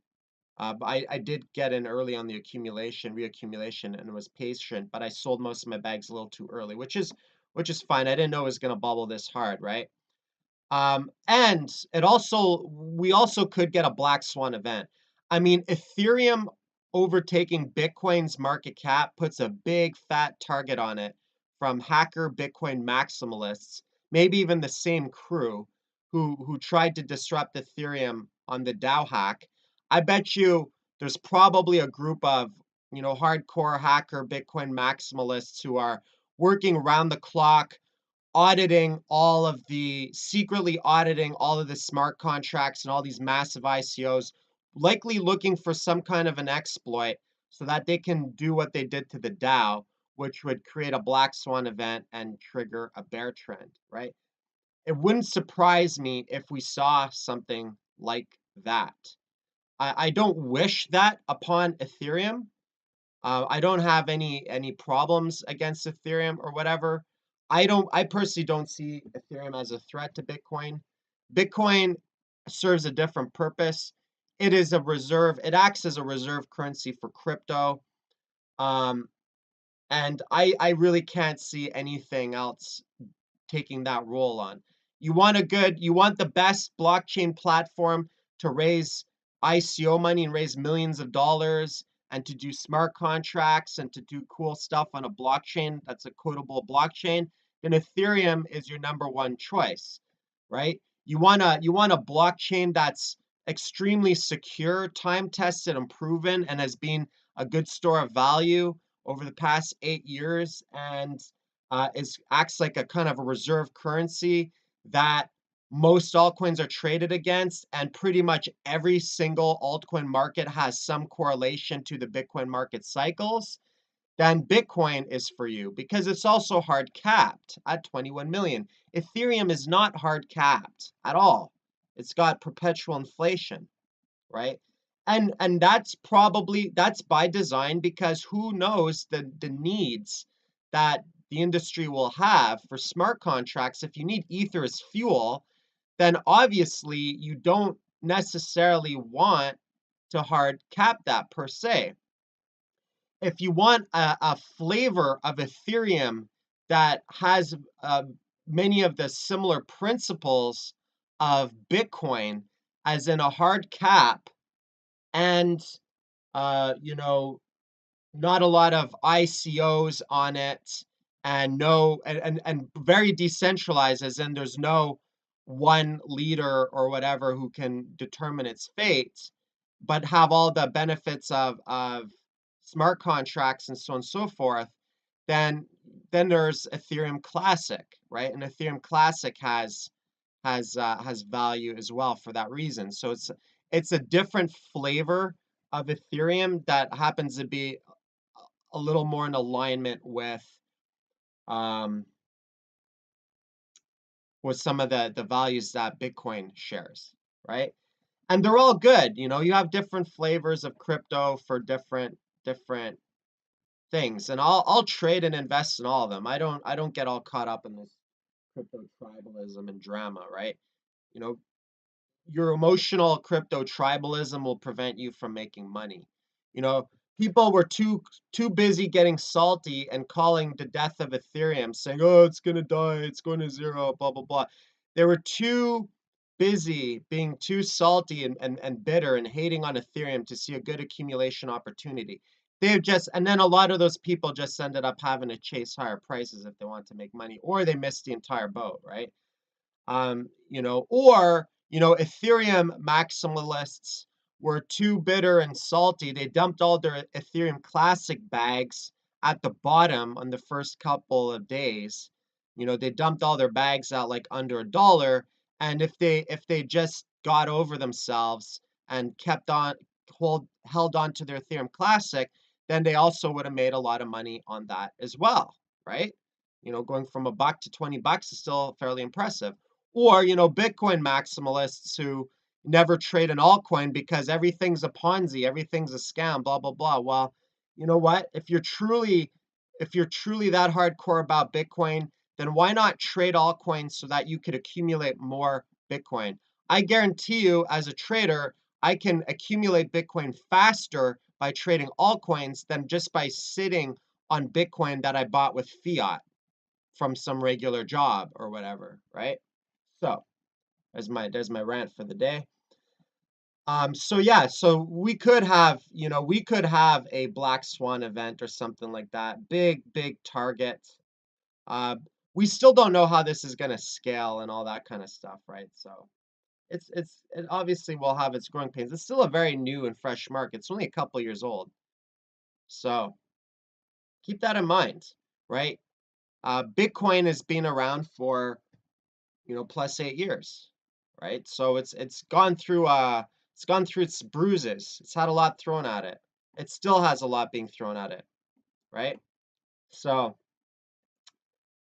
But I did get in early on the reaccumulation, and was patient, but I sold most of my bags a little too early, which is fine. I didn't know it was gonna bubble this hard, right? And we also could get a black swan event. I mean, Ethereum overtaking Bitcoin's market cap puts a big fat target on it from hacker Bitcoin maximalists, maybe even the same crew who tried to disrupt Ethereum on the DAO hack. I bet you there's probably a group of, hardcore hacker Bitcoin maximalists who are working around the clock secretly auditing all of the smart contracts and all these massive ICOs, likely looking for some kind of an exploit so that they can do what they did to the DAO, which would create a black swan event and trigger a bear trend, right? It wouldn't surprise me if we saw something like that. I don't wish that upon Ethereum. I don't have any problems against Ethereum or whatever. I personally don't see Ethereum as a threat to Bitcoin. Bitcoin serves a different purpose. It acts as a reserve currency for crypto. Um, and I really can't see anything else taking that role on. You want the best blockchain platform to raise ICO money and raise millions of dollars and to do smart contracts and to do cool stuff on a blockchain that's a codable blockchain, then Ethereum is your number one choice, right? You want a blockchain that's extremely secure, time tested and proven, and has been a good store of value over the past 8 years, and acts like a kind of a reserve currency that most altcoins are traded against, and pretty much every single altcoin market has some correlation to the Bitcoin market cycles, then Bitcoin is for you because it's also hard capped at 21 million. Ethereum is not hard capped at all. It's got perpetual inflation, right? And that's by design, because who knows the needs that the industry will have for smart contracts, if you need Ether as fuel, then obviously you don't necessarily want to hard cap that per se. If you want a flavor of Ethereum that has many of the similar principles of Bitcoin, as in a hard cap and you know, not a lot of ICOs on it, and no, and very decentralized, as in there's no one leader or whatever who can determine its fate, but have all the benefits of smart contracts and so on and so forth, then there's Ethereum Classic, right? And Ethereum Classic has value as well for that reason. So it's a different flavor of Ethereum that happens to be a little more in alignment um, with some of the values that Bitcoin shares, right? And they're all good. You know, you have different flavors of crypto for different things, and I'll trade and invest in all of them. I don't get all caught up in this crypto tribalism and drama, right? You know, your emotional crypto tribalism will prevent you from making money. You know, people were too busy getting salty and calling the death of Ethereum, saying, "Oh, it's gonna die, it's going to zero, blah blah blah." They were too busy being too salty and bitter and hating on Ethereum to see a good accumulation opportunity. They've just, and then a lot of those people just ended up having to chase higher prices if they want to make money, or they missed the entire boat, right? Or Ethereum maximalists were too bitter and salty. They dumped all their Ethereum Classic bags at the bottom on the first couple of days. They dumped all their bags out like under $1. And if they just got over themselves and kept on held on to their Ethereum Classic, then they also would have made a lot of money on that as well, right? Going from $1 to $20 is still fairly impressive. Or, Bitcoin maximalists who never trade an altcoin because everything's a Ponzi, everything's a scam, blah, blah, blah. Well, you know what? If you're truly that hardcore about Bitcoin, then why not trade altcoins so that you could accumulate more Bitcoin? I guarantee you, as a trader, I can accumulate Bitcoin faster by trading altcoins than just by sitting on Bitcoin that I bought with fiat from some regular job or whatever, right? So there's my rant for the day. So yeah, so we could have a Black Swan event or something like that. Big target. Uh, we still don't know how this is gonna scale and all that kind of stuff, right? So it obviously will have its growing pains. It's still a very new and fresh market. It's only a couple years old. So keep that in mind, right? Bitcoin has been around for plus 8 years, right? So it's gone through its bruises. It's had a lot thrown at it. It still has a lot being thrown at it, right? So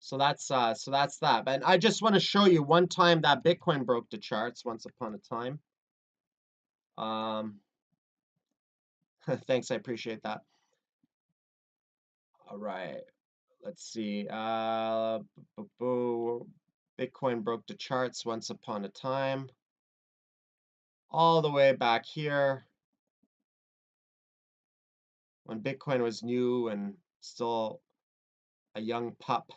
so that's that. And I just want to show you one time that Bitcoin broke the charts once upon a time. Um, thanks, I appreciate that. All right, let's see. Bitcoin broke the charts once upon a time, all the way back here when Bitcoin was new and still a young pup,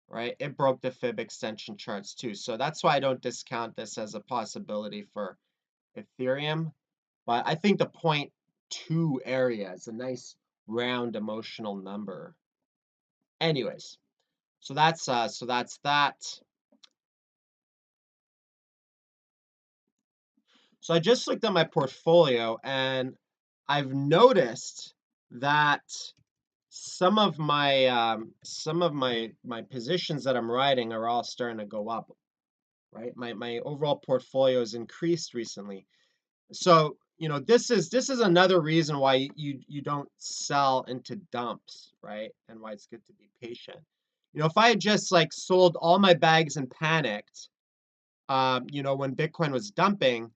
right? It broke the fib extension charts too. So that's why I don't discount this as a possibility for Ethereum. But I think the 0.2 area is a nice round emotional number. Anyways, so that's that. So I just looked at my portfolio and I've noticed that some of my positions that I'm writing are all starting to go up, right? My overall portfolio has increased recently. So, this is another reason why you don't sell into dumps, right? And why it's good to be patient. If I had just like sold all my bags and panicked, when Bitcoin was dumping,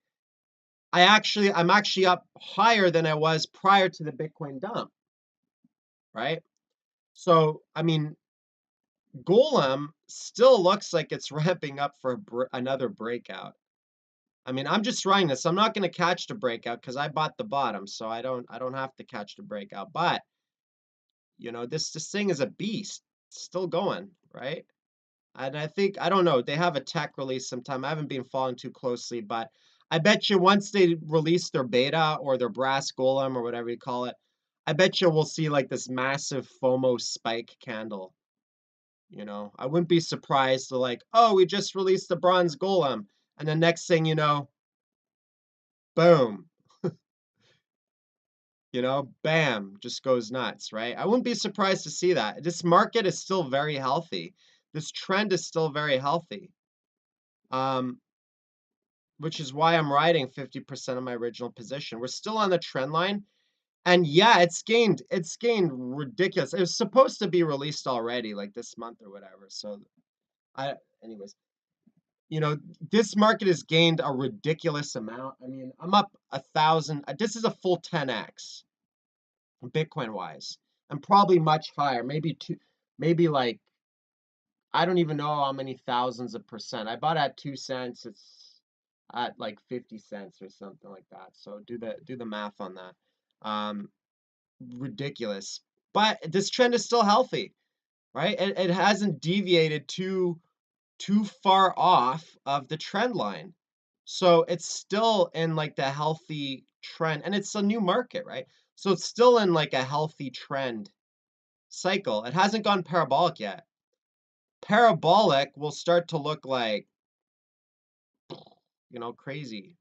I'm actually up higher than I was prior to the Bitcoin dump. right? So, I mean, Golem still looks like it's ramping up for another breakout. I mean, I'm just trying this. I'm not going to catch the breakout because I bought the bottom, so I don't have to catch the breakout. But this thing is a beast, it's still going, right? And I think I don't know. They have a tech release sometime. I haven't been following too closely, but I bet you once they release their beta or their brass golem or whatever you call it, I bet you we'll see like this massive FOMO spike candle. I wouldn't be surprised to like, oh, we just released the bronze golem, and the next thing you know, boom, bam, just goes nuts, right? I wouldn't be surprised to see that. This market is still very healthy. This trend is still very healthy. Which is why I'm riding 50% of my original position. We're still on the trend line. And yeah, it's gained ridiculous. It was supposed to be released already, like this month or whatever. So I anyways, you know, this market has gained a ridiculous amount. I mean, I'm up 1,000. This is a full 10x Bitcoin wise. I'm probably much higher, maybe two, maybe like I don't even know how many thousands of percent. I bought at 2 cents. It's at like 50 cents or something like that. So do the math on that. Um, Ridiculous. But this trend is still healthy, right? It hasn't deviated too far off of the trend line. So it's still in like the healthy trend, and it's a new market, right? So it's still in like a healthy trend cycle. It hasn't gone parabolic yet. Parabolic will start to look like, crazy,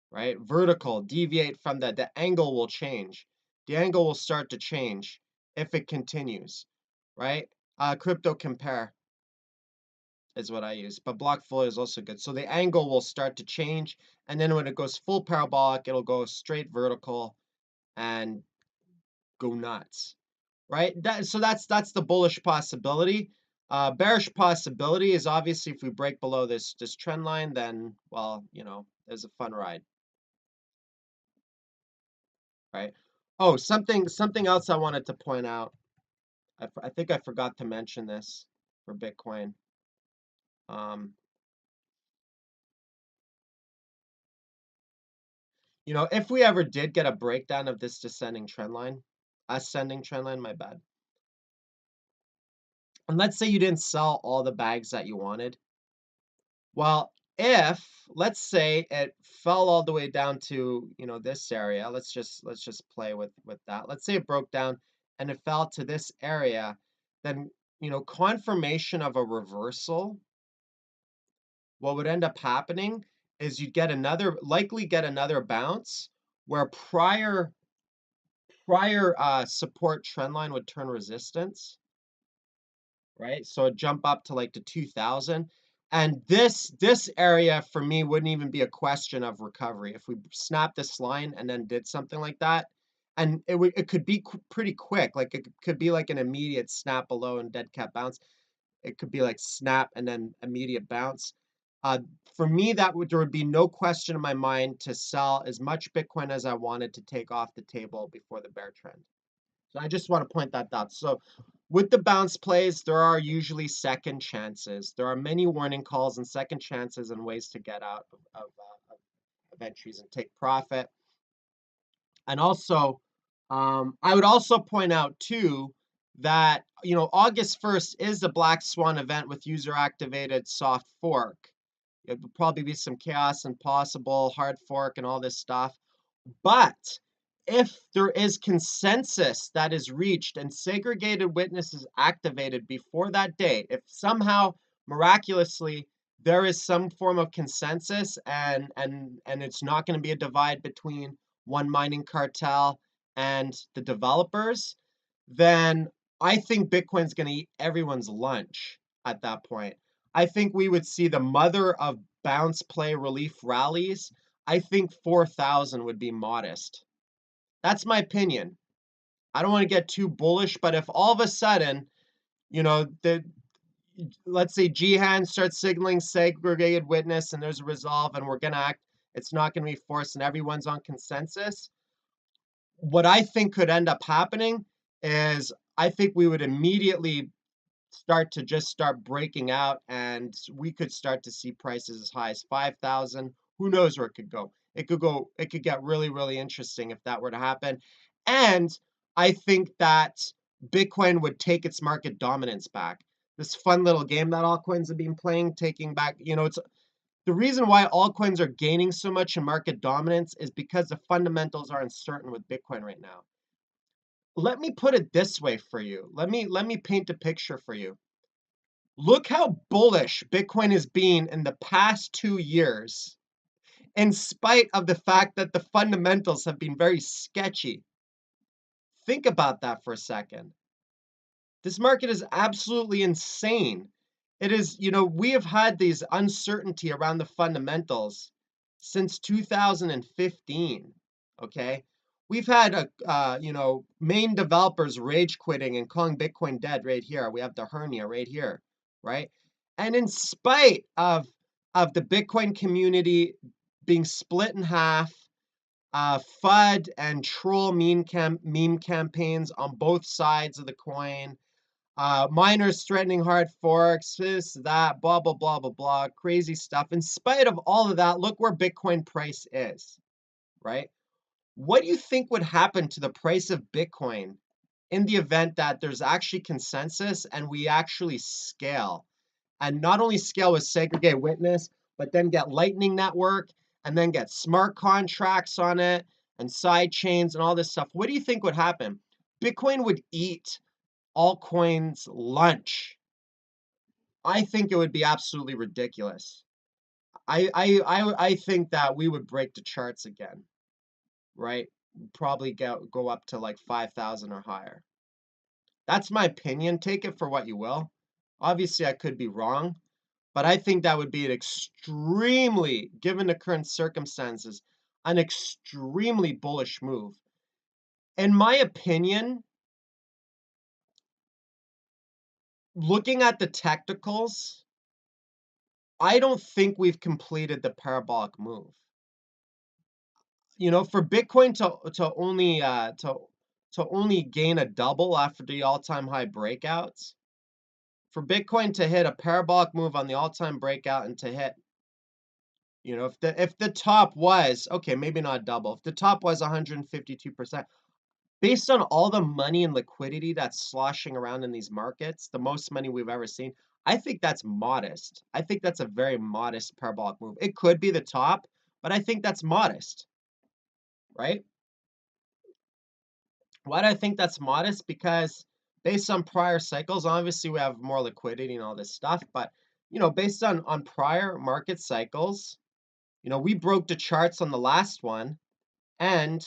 right? Vertical, deviate from that. The angle will change. The angle will start to change if it continues, right? Crypto compare is what I use, but Blockfolio is also good. So the angle will start to change, and then when it goes full parabolic, it'll go straight vertical and go nuts, right? So that's the bullish possibility. Bearish possibility is obviously if we break below this trend line, then well, there's a fun ride, right? Oh, something else I wanted to point out. I think I forgot to mention this for Bitcoin. Um, if we ever did get a breakdown of this descending trend line, ascending trend line, my bad. And let's say you didn't sell all the bags that you wanted. Well, if let's say it fell all the way down to, this area, let's just play with that. Let's say it broke down and it fell to this area, then, confirmation of a reversal, what would end up happening is you'd likely get another bounce where prior support trend line would turn resistance, right? So it'd jump up to like the 2000. And this area for me wouldn't even be a question of recovery. If we snapped this line and then did something like that, and it could be pretty quick. Like it could be like an immediate snap below and dead cat bounce. It could be like snap and then immediate bounce. Uh, for me, there would be no question in my mind to sell as much Bitcoin as I wanted to take off the table before the bear trend. So I just want to point that out. So with the bounce plays, there are usually second chances. There are many warning calls and second chances and ways to get out of entries and take profit. And also, I would also point out too that August 1st is the Black Swan event with user activated soft fork. It will probably be some chaos and possible hard fork and all this stuff. But if there is consensus that is reached and segregated witnesses activated before that date, if somehow miraculously there is some form of consensus and it's not going to be a divide between one mining cartel and the developers, then I think Bitcoin's going to eat everyone's lunch at that point. I think we would see the mother of bounce play relief rallies. I think 4,000 would be modest. That's my opinion. I don't want to get too bullish, but if all of a sudden, let's say Jihan starts signaling segregated witness and there's a resolve and we're going to act, it's not going to be forced and everyone's on consensus. what I think could end up happening is I think we would immediately start breaking out, and we could start to see prices as high as 5,000. Who knows where it could go? It could get really, really interesting if that were to happen. And I think that Bitcoin would take its market dominance back. This fun little game that altcoins have been playing, taking back, it's the reason why altcoins are gaining so much in market dominance is because the fundamentals are uncertain with Bitcoin right now. Let me put it this way for you. Let me paint a picture for you. Look how bullish Bitcoin has been in the past 2 years, in spite of the fact that the fundamentals have been very sketchy. Think about that for a second. This market is absolutely insane. It is, we have had these uncertainty around the fundamentals since 2015. Okay. We've had main developers rage quitting and calling Bitcoin dead right here. We have the hernia right here, right? And in spite of the Bitcoin community being split in half, FUD and troll meme campaigns on both sides of the coin, miners threatening hard forks, this, that, blah, blah, blah, blah, blah, crazy stuff. In spite of all of that, look where Bitcoin price is, right? What do you think would happen to the price of Bitcoin in the event that there's actually consensus and we actually scale? And not only scale with segregated witness, but then get Lightning Network and then get smart contracts on it and side chains and all this stuff. What do you think would happen? Bitcoin would eat altcoins lunch. I think it would be absolutely ridiculous. I think that we would break the charts again, right? Probably go up to like 5,000 or higher. That's my opinion. Take it for what you will. Obviously, I could be wrong, but I think that would be an extremely, given the current circumstances, an extremely bullish move. In my opinion, looking at the technicals, I don't think we've completed the parabolic move. For Bitcoin to only gain a double after the all-time high breakouts, for Bitcoin to hit a parabolic move on the all-time breakout and to hit, if the top was, okay, maybe not double, if the top was 152%, based on all the money and liquidity that's sloshing around in these markets, the most money we've ever seen, I think that's modest. I think that's a very modest parabolic move. It could be the top, but I think that's modest, right? Why do I think that's modest? Because based on prior cycles, obviously we have more liquidity and all this stuff, but based on prior market cycles, we broke the charts on the last one, and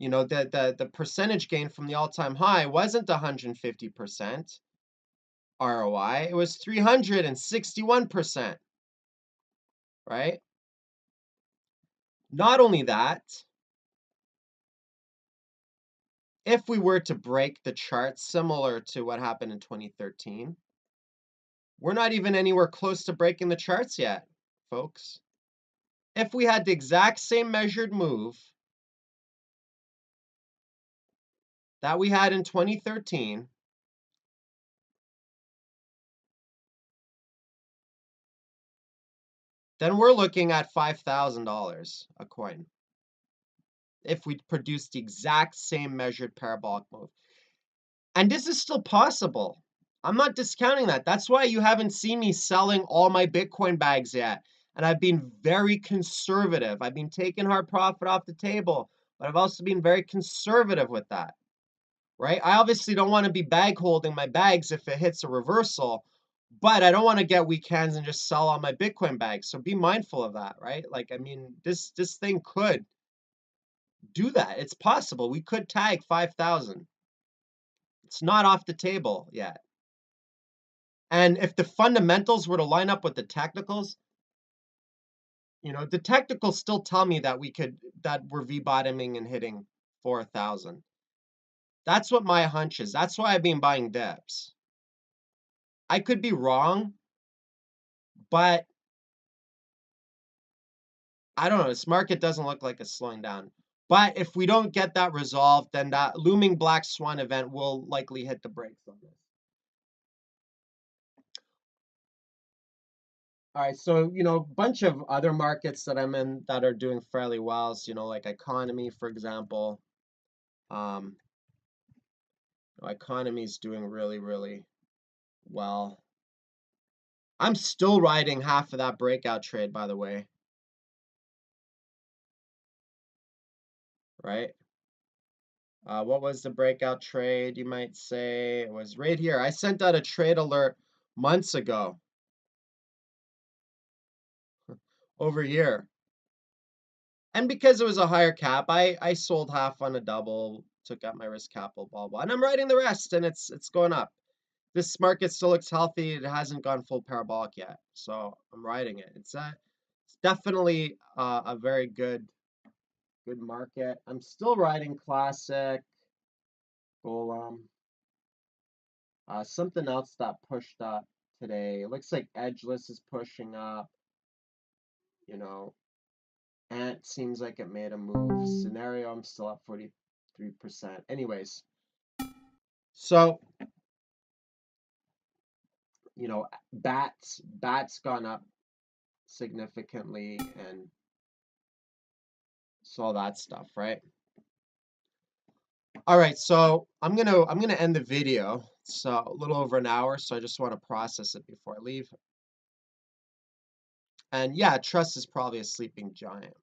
the percentage gain from the all-time high wasn't 150% ROI, it was 361%, right? Not only that, if we were to break the chart similar to what happened in 2013, we're not even anywhere close to breaking the charts yet, folks. If we had the exact same measured move that we had in 2013, then we're looking at $5,000 a coin if we produce the exact same measured parabolic move. And this is still possible. I'm not discounting that. That's why you haven't seen me selling all my Bitcoin bags yet. And I've been very conservative. I've been taking hard profit off the table, but I've also been very conservative with that, right? I obviously don't want to be bag holding my bags if it hits a reversal, but I don't want to get weak hands and just sell all my Bitcoin bags. So be mindful of that, right? Like, I mean, this thing could do that. It's possible. We could tag 5,000. It's not off the table yet. And if the fundamentals were to line up with the technicals, the technicals still tell me that we're V-bottoming and hitting 4,000. That's what my hunch is. That's why I've been buying dips. I could be wrong, but I don't know. This market doesn't look like it's slowing down. But if we don't get that resolved, then that looming black swan event will likely hit the brakes on this. All right, so a bunch of other markets that I'm in that are doing fairly well, so, like economy, for example. Um, economy is doing really, really well. I'm still riding half of that breakout trade, by the way, right? What was the breakout trade, you might say? It was right here. I sent out a trade alert months ago over here. And because it was a higher cap, I sold half on a double, took out my risk capital, blah, blah. And I'm riding the rest, and it's going up. This market still looks healthy. It hasn't gone full parabolic yet, so I'm riding it. It's definitely a very good market. I'm still riding classic Golem. Something else that pushed up today. It looks like Edgeless is pushing up. You know, Ant seems like it made a move. Scenario, I'm still up 43%. Anyways, so Bats gone up significantly, and so all that stuff, right? All right, so I'm gonna end the video. It's a little over an hour, so I just want to process it before I leave. And yeah, trust is probably a sleeping giant.